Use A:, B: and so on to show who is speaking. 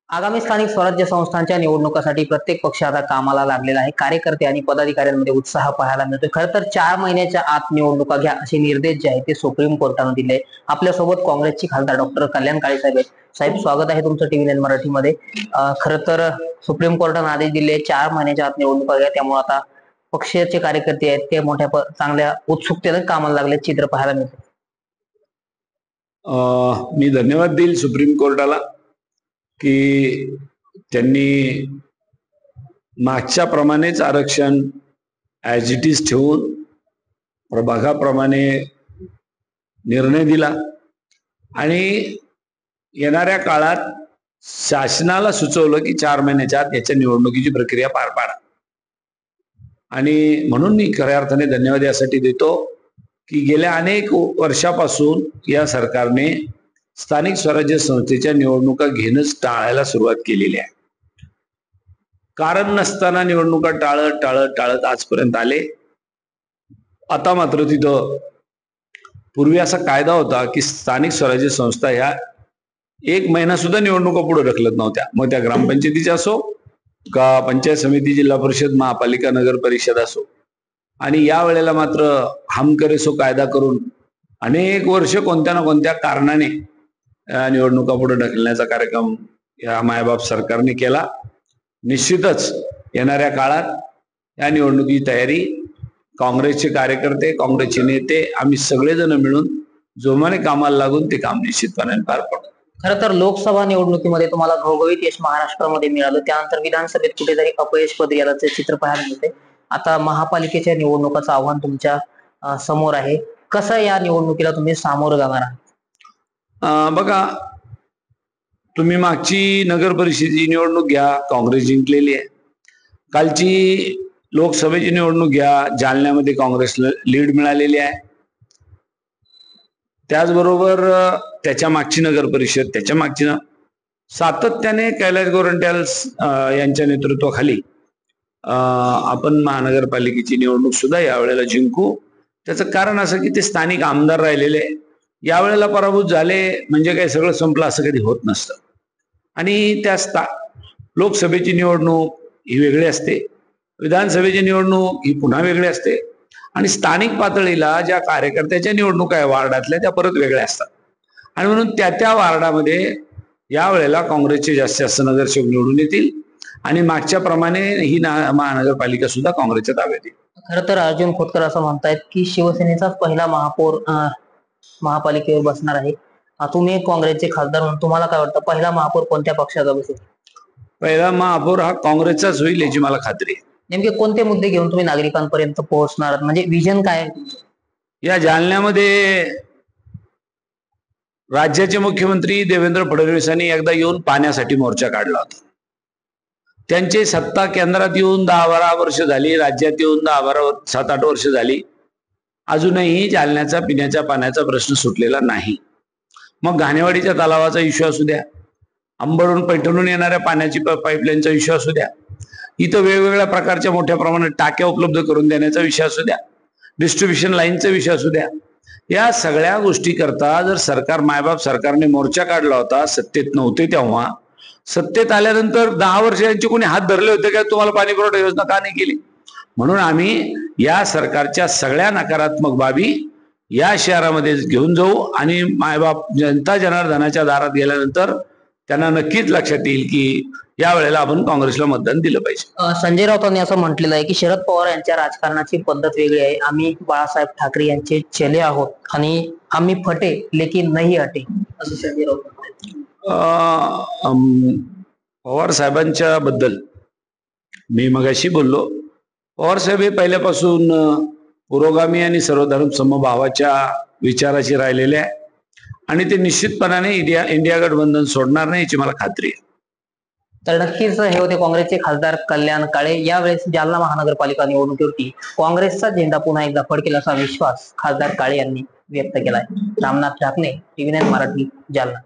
A: आगामी स्थानिक स्वराज्य संस्थांच्या निवडणुकांसाठी प्रत्येक पक्ष आता कामाला लागलेला आहे। कार्यकर्ते आणि पदाधिकाऱ्यांमध्ये उत्साह पाहायला मिळतोय। खरं तर 4 महिन्याच्या आत निवडणुका घ्या असे निर्देश जे आहेत ते सुप्रीम कोर्टाने दिले। आपल्यासोबत काँग्रेसचे खासदार डॉक्टर कल्याण काळे साहेब आहेत। साहेब, स्वागत आहे तुमचं टीव्ही9 मराठीमध्ये। खरं तर सुप्रीम कोर्टाने आदेश दिले 4 महिन्याच्या आत निवडणुका घ्या, त्यामुळे आता पक्षाचे कार्यकर्ते आहेत ते मोठ्या चांगल्या उत्सुकतेने कामाला लागले चित्र पाहायला मिळते।
B: मी धन्यवाद देईल सुप्रीम कोर्टाला की त्यांनी मागच्या प्रमाणेच आरक्षण ॲज इट इज ठेवून प्रभागाप्रमाणे निर्णय दिला आणि येणाऱ्या काळात शासनाला सुचवलं की 4 महिन्याच्या आत याच्या निवडणुकीची प्रक्रिया पार पाडा। आणि म्हणून मी खऱ्या अर्थाने धन्यवाद यासाठी देतो की गेल्या अनेक वर्षापासून या सरकारने स्थानिक स्वराज्य संस्थेच्या निवडणुका घेणंच टाळायला सुरुवात केलेली आहे। कारण नसताना निवडणुका टाळत आजपर्यंत आले। आता मात्र तिथं पूर्वी असा कायदा होता की स्थानिक स्वराज्य संस्था ह्या 1 महिना सुद्धा निवडणुका पुढे ढकलत नव्हत्या, मग त्या ग्रामपंचायतीच्या असो का पंचायत समिती, जिल्हा परिषद, महापालिका, नगर परिषद असो। आणि या वेळेला मात्र हम करे सो कायदा करून अनेक वर्ष कोणत्या ना कोणत्या कारणाने निवडणुका पुढे ढकलण्याचा कार्यक्रम या मायबाप सरकारने केला। निश्चितच येणाऱ्या काळात या निवडणुकीची तयारी काँग्रेसचे कार्यकर्ते, काँग्रेसचे नेते, आम्ही सगळेजण मिळून जोमाने कामाला लागून ते काम निश्चितपणे पार पाडू।
A: खरं तर लोकसभा निवडणुकीमध्ये तुम्हाला घवघवीत यश महाराष्ट्रामध्ये मिळालं, त्यानंतर विधानसभेत कुठेतरी अपयश पत्करायचे चित्र पाहायला मिळते। आता महापालिकेच्या निवडणुकाचं आव्हान तुमच्या समोर आहे, कसं या निवडणुकीला तुम्ही सामोरं जाणार आहात?
B: बघा, तुम्ही मागची नगर परिषदेची निवडणूक घ्या, काँग्रेस जिंकलेली आहे। कालची लोकसभेची निवडणूक घ्या, जालन्यामध्ये काँग्रेसला लीड मिळालेली आहे। त्याचबरोबर त्याच्या मागची नगर परिषद, त्याच्या मागची सातत्याने कैलास गोरंट्याल यांच्या नेतृत्वाखाली आपण महानगरपालिकेची निवडणूक सुद्धा यावेळेला जिंकू। त्याचं कारण असं की ते स्थानिक आमदार राहिलेले यावेळेला पराभूत झाले म्हणजे काही सगळं संपलं असं कधी होत नसतं। आणि त्या लोकसभेची निवडणूक ही वेगळी असते, विधानसभेची निवडणूक ही पुन्हा वेगळी असते, आणि स्थानिक पातळीला ज्या कार्यकर्त्याच्या निवडणुका आहे वार्डातल्या त्या परत वेगळ्या असतात। आणि म्हणून त्या वार्डामध्ये यावेळेला काँग्रेसचे जास्तीत जास्त नगरसेवक निवडून येतील आणि मागच्या प्रमाणे ही महानगरपालिका सुद्धा काँग्रेसच्या ताब्यात येईल।
A: खरं तर अर्जुन खोतकर असं म्हणतायत की शिवसेनेचा पहिला महापौर महापालिकेवर बसणार आहे। तुम्ही काँग्रेसचे खासदार म्हणून तुम्हाला काय वाटतं, पहिला महापौर कोणत्या पक्षाचा बसेल?
B: पहिला महापौर हा काँग्रेसचाच होईल याची मला खात्री आहे।
A: नेमके कोणते मुद्दे घेऊन तुम्ही नागरिकांपर्यंत पोहोचणार, म्हणजे विजन काय आहे?
B: या जालन्यामध्ये राज्याचे मुख्यमंत्री देवेंद्र फडणवीसांनी एकदा येऊन पाण्यासाठी मोर्चा काढला होता। त्यांची सत्ता केंद्रात येऊन 10-12 वर्ष झाली, राज्यात येऊन 7-8 वर्ष झाली, अजूनही जालन्याचा पिण्याच्या पाण्याचा प्रश्न सुटलेला नाही। मग घाणेवाडीच्या तलावाचा इश्यू असू द्या, अंबडून पैठणून येणाऱ्या पाण्याची पाईपलाईनचा इश्यू असू द्या, इथं वेगवेगळ्या प्रकारच्या मोठ्या प्रमाणात टाक्या उपलब्ध करून देण्याचा विषय असू द्या, डिस्ट्रीब्युशन लाईनचा विषय असू द्या, या सगळ्या गोष्टी करता जर सरकार मायबाप सरकारने मोर्चा काढला होता, सत्तेत नव्हते तेव्हा, सत्तेत आल्यानंतर 10 वर्ष यांचे कोणी हात धरले होते का तुम्हाला पाणी पुरवठा योजना का नाही केली? म्हणून आम्ही या सरकारच्या सगळ्या नकारात्मक बाबी या शहरामध्ये घेऊन जाऊ आणि मायबाप जनता जनार्दनाच्या दारात गेल्यानंतर त्यांना नक्कीच लक्षात येईल की या वेळेला आपण काँग्रेसला मतदान दिलं पाहिजे।
A: संजय राऊतांनी असं म्हटलेलं आहे की शरद पवार यांच्या राजकारणाची पद्धत वेगळी आहे, आम्ही बाळासाहेब ठाकरे यांचे चेले आहोत आणि आम्ही फटे लेकिन नाही हटे, असं संजय राऊत म्हणतात।
B: पवार साहेबांच्या बद्दल मी मगाशी बोललो, पवार साहेब हे पहिल्यापासून पुरोगामी आणि सर्वधर्म समभावाच्या विचाराशी राहिलेले आहे आणि ते निश्चितपणाने इंडिया गठबंधन सोडणार नाही याची मला खात्री आहे।
A: तर नक्कीच हे होते काँग्रेसचे खासदार कल्याण काळे। यावेळेस जालना महानगरपालिका निवडणुकीवरती काँग्रेसचा झेंडा पुन्हा एकदा फडकेल असा विश्वास खासदार काळे यांनी व्यक्त केलाय। रामनाथ ठाकरे, टीव्ही9 मराठी, जालना।